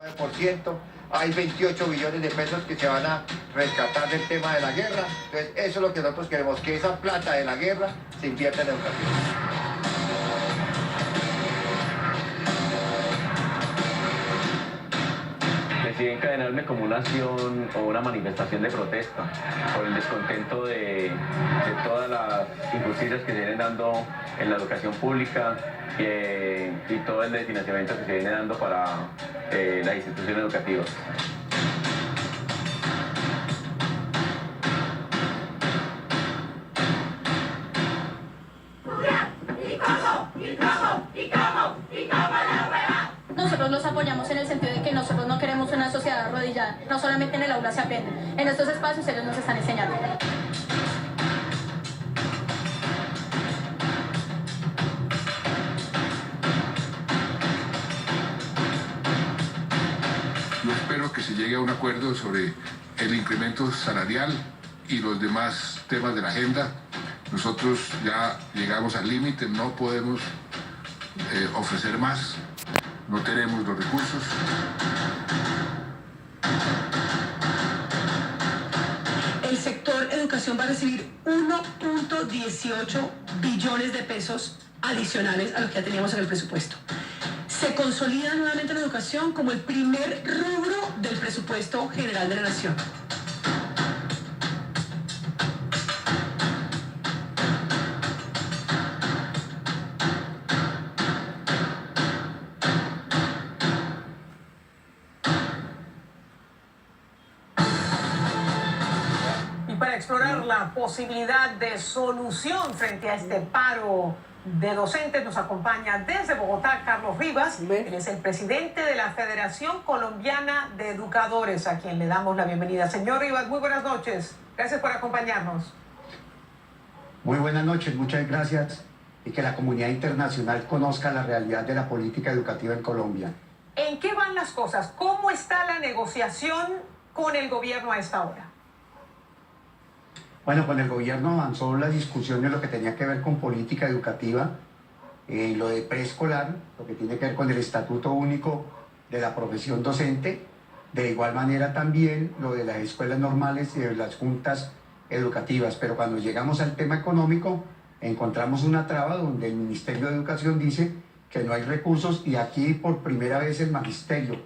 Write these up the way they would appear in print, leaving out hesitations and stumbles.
9%, hay 28 billones de pesos que se van a rescatar del tema de la guerra. Entonces, eso es lo que nosotros queremos, que esa plata de la guerra se invierta en educación. Decidí encadenarme como una acción o una manifestación de protesta por el descontento de todas las injusticias que se vienen dando en la educación pública y todo el desfinanciamiento que se viene dando para las instituciones educativas. Nosotros los apoyamos en el sentido de que nosotros no queremos una sociedad arrodillada, no solamente en el aula se aprende, en estos espacios ellos nos están enseñando. Yo espero que se llegue a un acuerdo sobre el incremento salarial y los demás temas de la agenda. Nosotros ya llegamos al límite, no podemos ofrecer más. No tenemos los recursos. El sector educación va a recibir 1.18 billones de pesos adicionales a lo que ya teníamos en el presupuesto. Se consolida nuevamente la educación como el primer rubro del presupuesto general de la nación. Para explorar la posibilidad de solución frente a este paro de docentes, nos acompaña desde Bogotá Carlos Rivas. Él es el presidente de la Federación Colombiana de Educadores, a quien le damos la bienvenida. Señor Rivas, muy buenas noches. Gracias por acompañarnos. Muy buenas noches, muchas gracias. Y que la comunidad internacional conozca la realidad de la política educativa en Colombia. ¿En qué van las cosas? ¿Cómo está la negociación con el gobierno a esta hora? Bueno, con el gobierno avanzó la discusión de lo que tenía que ver con política educativa, lo de preescolar, lo que tiene que ver con el Estatuto Único de la Profesión Docente, de igual manera también lo de las escuelas normales y de las juntas educativas. Pero cuando llegamos al tema económico, encontramos una traba donde el Ministerio de Educación dice que no hay recursos y aquí por primera vez el magisterio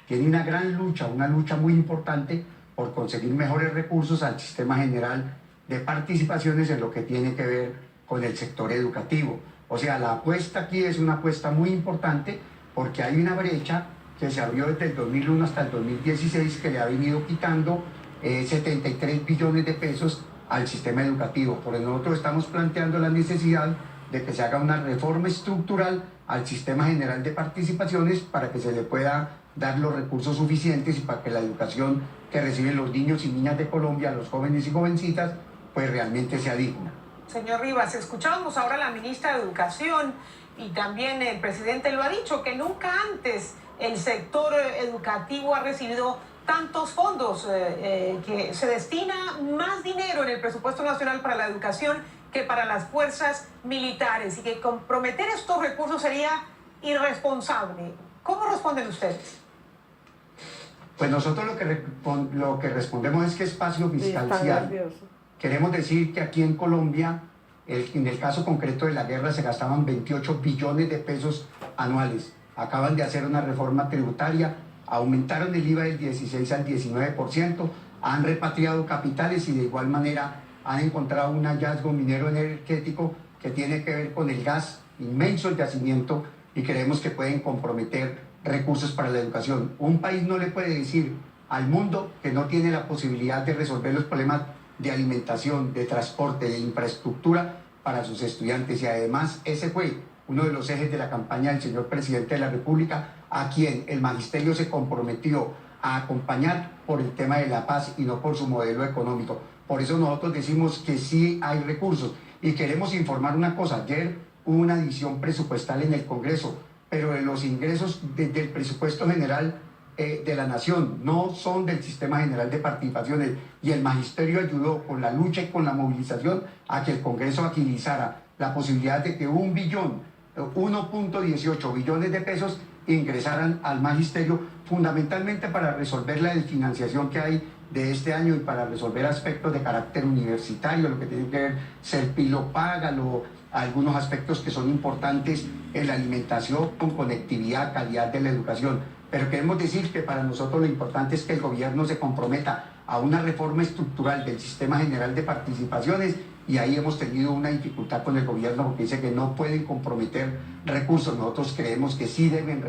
tiene una gran lucha, una lucha muy importante por conseguir mejores recursos al sistema general de participaciones en lo que tiene que ver con el sector educativo. O sea, la apuesta aquí es una apuesta muy importante porque hay una brecha que se abrió desde el 2001 hasta el 2016 que le ha venido quitando 73 billones de pesos al sistema educativo. Por eso nosotros estamos planteando la necesidad de que se haga una reforma estructural al sistema general de participaciones para que se le pueda dar los recursos suficientes y para que la educación que reciben los niños y niñas de Colombia, los jóvenes y jovencitas, pues realmente sea digna. Señor Rivas, escuchábamos ahora a la ministra de Educación y también el presidente lo ha dicho, que nunca antes el sector educativo ha recibido tantos fondos, que se destina más dinero en el presupuesto nacional para la educación que para las fuerzas militares y que comprometer estos recursos sería irresponsable. ¿Cómo responden ustedes? Pues nosotros lo que respondemos es que espacio fiscal sí hay. Queremos decir que aquí en Colombia, en el caso concreto de la guerra, se gastaban 28 billones de pesos anuales. Acaban de hacer una reforma tributaria, aumentaron el IVA del 16 al 19%, han repatriado capitales y de igual manera han encontrado un hallazgo minero energético que tiene que ver con el gas, inmenso el yacimiento, y creemos que pueden comprometer recursos para la educación. Un país no le puede decir al mundo que no tiene la posibilidad de resolver los problemas de alimentación, de transporte, de infraestructura para sus estudiantes. Y además ese fue uno de los ejes de la campaña del señor presidente de la República, a quien el magisterio se comprometió a acompañar por el tema de la paz y no por su modelo económico. Por eso nosotros decimos que sí hay recursos. Y queremos informar una cosa: ayer hubo una adición presupuestal en el Congreso, pero de los ingresos del presupuesto general de la nación, no son del sistema general de participaciones, y el magisterio ayudó con la lucha y con la movilización a que el Congreso agilizara la posibilidad de que 1.18 billones de pesos ingresaran al magisterio, fundamentalmente para resolver la desfinanciación que hay de este año y para resolver aspectos de carácter universitario, lo que tiene que ver Serpilo paga, algunos aspectos que son importantes en la alimentación, con conectividad, calidad de la educación. Pero queremos decir que para nosotros lo importante es que el gobierno se comprometa a una reforma estructural del Sistema General de Participaciones, y ahí hemos tenido una dificultad con el gobierno porque dice que no pueden comprometer recursos. Nosotros creemos que sí deben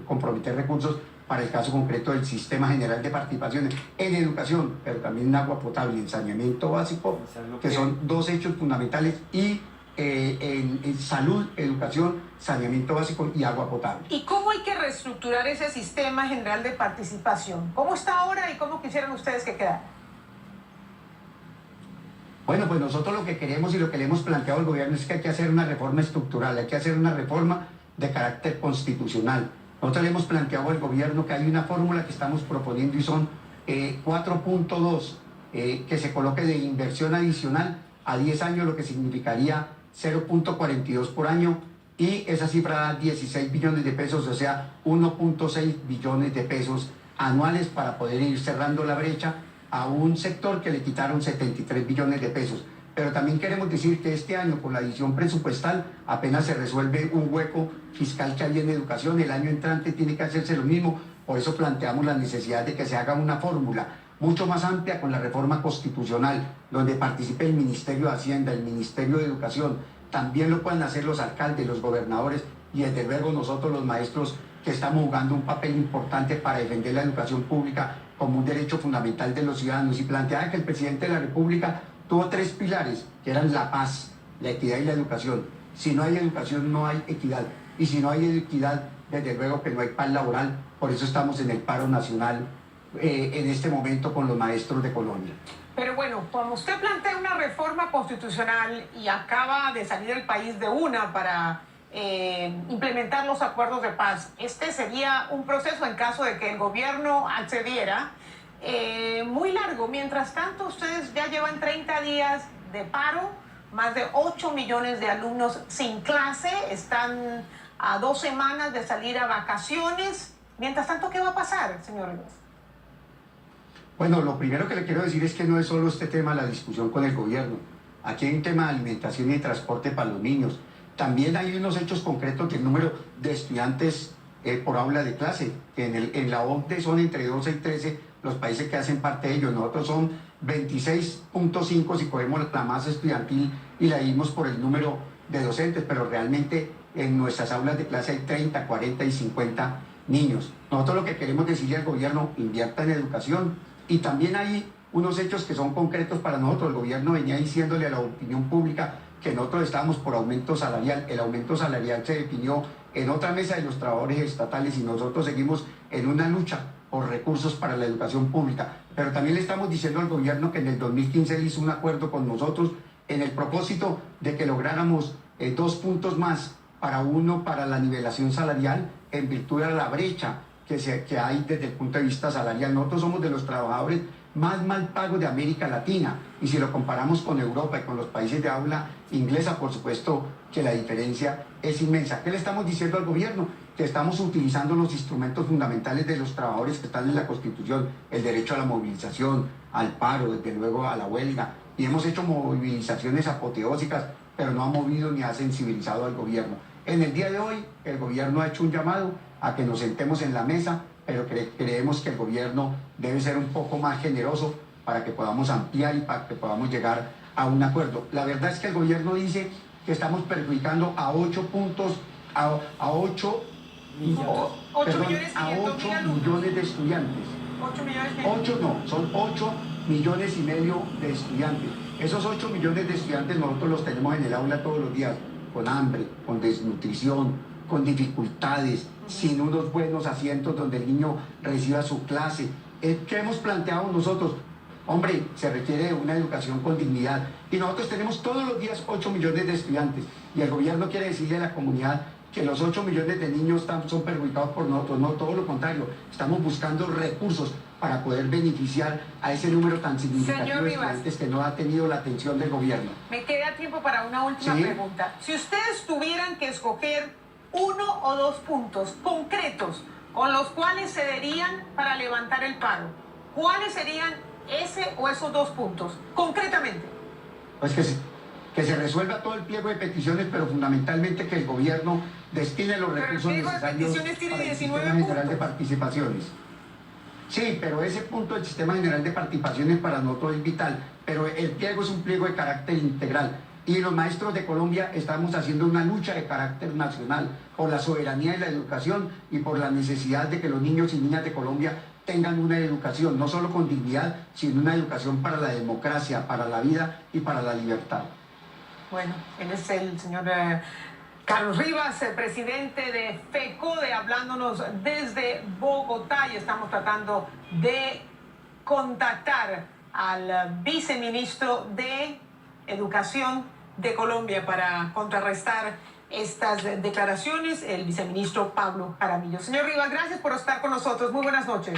comprometer recursos para el caso concreto del Sistema General de Participaciones en educación, pero también en agua potable y en saneamiento básico, que son dos hechos fundamentales, y en salud, educación, saneamiento básico y agua potable. ¿Y cómo hay que reestructurar ese Sistema General de Participación? ¿Cómo está ahora y cómo quisieran ustedes que quedara? Bueno, pues nosotros lo que queremos y lo que le hemos planteado al gobierno es que hay que hacer una reforma estructural, hay que hacer una reforma de carácter constitucional. Nosotros le hemos planteado al gobierno que hay una fórmula que estamos proponiendo y son 4.2, que se coloque de inversión adicional a 10 años, lo que significaría 0.42 por año, y esa cifra da 16 billones de pesos, o sea, 1.6 billones de pesos anuales para poder ir cerrando la brecha a un sector que le quitaron 73 billones de pesos. Pero también queremos decir que este año, con la adición presupuestal, apenas se resuelve un hueco fiscal que hay en educación. El año entrante tiene que hacerse lo mismo. Por eso planteamos la necesidad de que se haga una fórmula mucho más amplia con la reforma constitucional, donde participe el Ministerio de Hacienda, el Ministerio de Educación. También lo pueden hacer los alcaldes, los gobernadores y desde luego nosotros los maestros, que estamos jugando un papel importante para defender la educación pública como un derecho fundamental de los ciudadanos. Y planteaba que el presidente de la República tuvo 3 pilares, que eran la paz, la equidad y la educación. Si no hay educación, no hay equidad. Y si no hay equidad, desde luego que no hay paz laboral. Por eso estamos en el paro nacional en este momento con los maestros de Colombia. Pero bueno, como usted plantea una reforma constitucional y acaba de salir del país de una para implementar los acuerdos de paz, este sería un proceso, en caso de que el gobierno accediera, muy largo. Mientras tanto, ustedes ya llevan 30 días de paro, más de 8 millones de alumnos sin clase, están a 2 semanas de salir a vacaciones. Mientras tanto, ¿qué va a pasar, señor Rivas? Bueno, lo primero que le quiero decir es que no es solo este tema la discusión con el gobierno. Aquí hay un tema de alimentación y transporte para los niños. También hay unos hechos concretos del número de estudiantes por aula de clase, que en la OCDE son entre 12 y 13 los países que hacen parte de ellos. Nosotros son 26.5 si cogemos la masa estudiantil y la dimos por el número de docentes, pero realmente en nuestras aulas de clase hay 30, 40 y 50 niños. Nosotros lo que queremos decirle al gobierno: invierta en educación. Y también hay unos hechos que son concretos para nosotros. El gobierno venía diciéndole a la opinión pública que nosotros estábamos por aumento salarial. El aumento salarial se definió en otra mesa de los trabajadores estatales y nosotros seguimos en una lucha por recursos para la educación pública. Pero también le estamos diciendo al gobierno que en el 2015 él hizo un acuerdo con nosotros en el propósito de que lográramos 2 puntos más para la nivelación salarial en virtud de la brecha que hay desde el punto de vista salarial. Nosotros somos de los trabajadores más mal pagos de América Latina, y si lo comparamos con Europa y con los países de habla inglesa, por supuesto que la diferencia es inmensa. ¿Qué le estamos diciendo al gobierno? Que estamos utilizando los instrumentos fundamentales de los trabajadores que están en la Constitución: el derecho a la movilización, al paro, desde luego a la huelga, y hemos hecho movilizaciones apoteósicas, pero no ha movido ni ha sensibilizado al gobierno. En el día de hoy, el gobierno ha hecho un llamado a que nos sentemos en la mesa, pero creemos que el gobierno debe ser un poco más generoso para que podamos ampliar y para que podamos llegar a un acuerdo. La verdad es que el gobierno dice que estamos perjudicando a 8 millones de estudiantes. 8 millones de... 8 no, son 8 millones y medio de estudiantes. Esos 8 millones de estudiantes nosotros los tenemos en el aula todos los días, con hambre, con desnutrición, con dificultades, sin unos buenos asientos donde el niño reciba su clase. ¿Qué hemos planteado nosotros? Hombre, se requiere una educación con dignidad. Y nosotros tenemos todos los días 8 millones de estudiantes. Y el gobierno quiere decirle a la comunidad que los 8 millones de niños son perjudicados por nosotros. No, todo lo contrario. Estamos buscando recursos para poder beneficiar a ese número tan significativo de estudiantes que no ha tenido la atención del gobierno. Me queda tiempo para una última pregunta. Si ustedes tuvieran que escoger 1 o 2 puntos concretos con los cuales se darían para levantar el paro. ¿Cuáles serían ese o esos 2 puntos, concretamente? Pues que se resuelva todo el pliego de peticiones, pero fundamentalmente que el gobierno destine los recursos necesarios para el Sistema General de Participaciones. Sí, pero ese punto del Sistema General de Participaciones para nosotros es vital, pero el pliego es un pliego de carácter integral. Y los maestros de Colombia estamos haciendo una lucha de carácter nacional por la soberanía de la educación y por la necesidad de que los niños y niñas de Colombia tengan una educación, no solo con dignidad, sino una educación para la democracia, para la vida y para la libertad. Bueno, él es el señor Carlos Rivas, presidente de FECODE, hablándonos desde Bogotá, y estamos tratando de contactar al viceministro de Educación de Colombia para contrarrestar estas declaraciones, el viceministro Pablo Jaramillo. Señor Rivas, gracias por estar con nosotros. Muy buenas noches.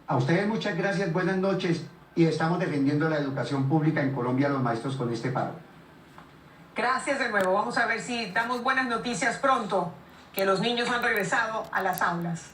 A ustedes muchas gracias, buenas noches, y estamos defendiendo la educación pública en Colombia, los maestros, con este paro. Gracias de nuevo. Vamos a ver si damos buenas noticias pronto, que los niños han regresado a las aulas.